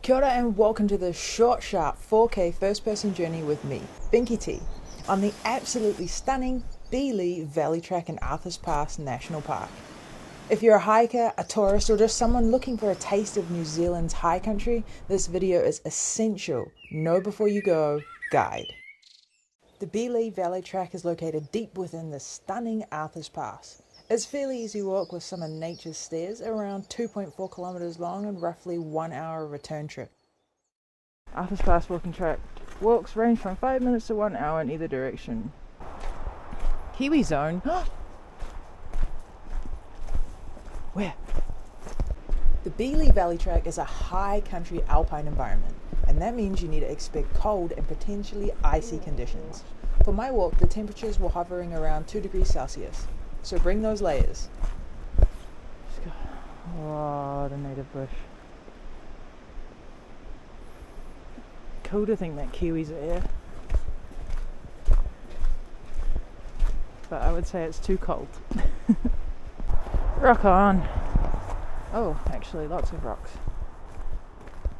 Kia ora and welcome to this short, sharp 4K first-person journey with me, BinkyT, on the absolutely stunning Bealey Valley Track in Arthur's Pass National Park. If you're a hiker, a tourist, or just someone looking for a taste of New Zealand's high country, this video is essential. Know before you go guide. The Bealey Valley Track is located deep within the stunning Arthur's Pass. It's fairly easy walk with some of nature's stairs, around 2.4 kilometers long and roughly 1 hour return trip. Arthur's Pass Walking Track walks range from 5 minutes to 1 hour in either direction. Kiwi zone. Where? The Bealey Valley Track is a high country alpine environment, and that means you need to expect cold and potentially icy conditions. For my walk, the temperatures were hovering around 2 degrees Celsius. So bring those layers. Just got a lot of native bush. Cool to think that kiwis are here. But I would say it's too cold. Rock on. Oh, actually lots of rocks.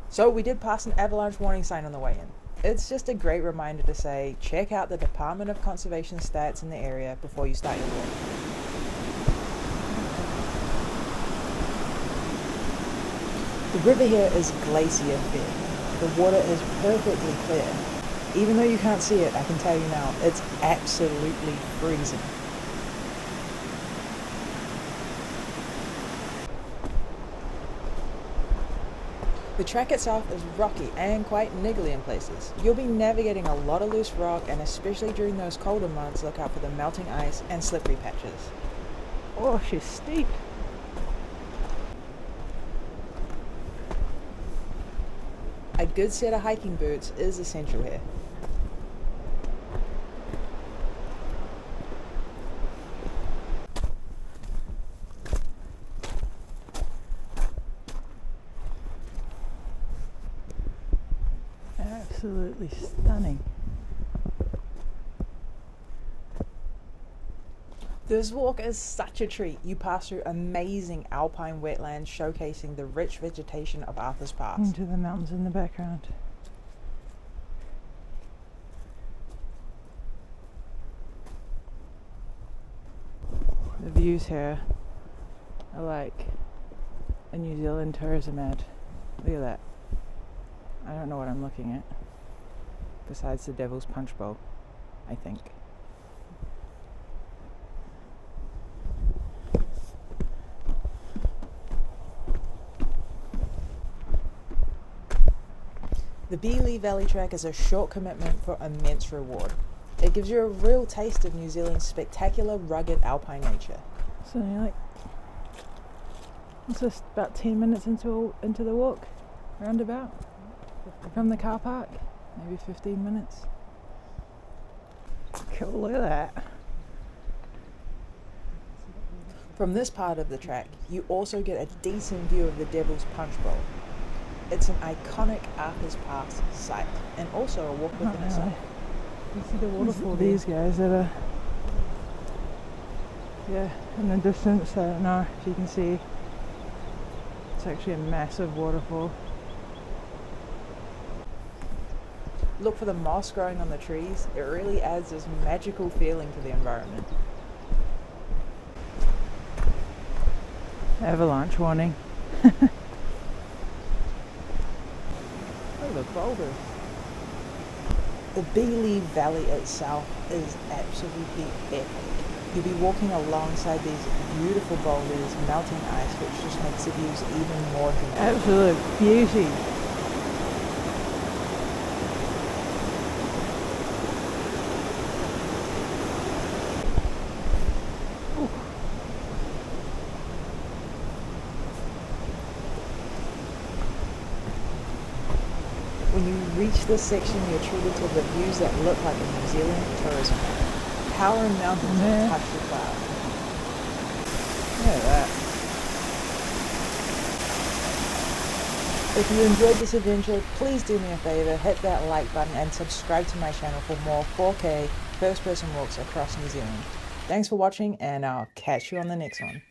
So we did pass an avalanche warning sign on the way in. It's just a great reminder to say, check out the Department of Conservation stats in the area before you start your walk. The river here is Glacier-Fed. The water is perfectly clear. Even though you can't see it, I can tell you now, it's absolutely freezing. The track itself is rocky and quite niggly in places. You'll be navigating a lot of loose rock, and especially during those colder months, look out for the melting ice and slippery patches. Oh, she's steep. A good set of hiking boots is essential here. Absolutely stunning. This walk is such a treat. You pass through amazing alpine wetlands showcasing the rich vegetation of Arthur's Pass. Into the mountains in the background. The views here are like a New Zealand tourism ad. Look at that. I don't know what I'm looking at. Besides the Devil's Punchbowl, I think. The Bealey Valley Track is a short commitment for immense reward. It gives you a real taste of New Zealand's spectacular, rugged alpine nature. So it's just about 10 minutes into the walk, roundabout, from the car park, maybe 15 minutes. Cool, look at that. From this part of the track, you also get a decent view of the Devil's Punchbowl. It's an iconic Arthur's Pass site, and also a walk within itself. You see the waterfall. These guys that are, in the distance. I don't know if you can see. It's actually a massive waterfall. Look for the moss growing on the trees. It really adds this magical feeling to the environment. Avalanche warning. The Boulders. The Bealey Valley itself is absolutely epic. You'll be walking alongside these beautiful boulders, melting ice, which just makes the views even more dramatic. Absolute beauty. When you reach this section, you're treated to the views that look like a New Zealand tourism map. Towering mountains that touch the clouds. Look at that. If you enjoyed this adventure, please do me a favor, hit that like button and subscribe to my channel for more 4K first-person walks across New Zealand. Thanks for watching, and I'll catch you on the next one.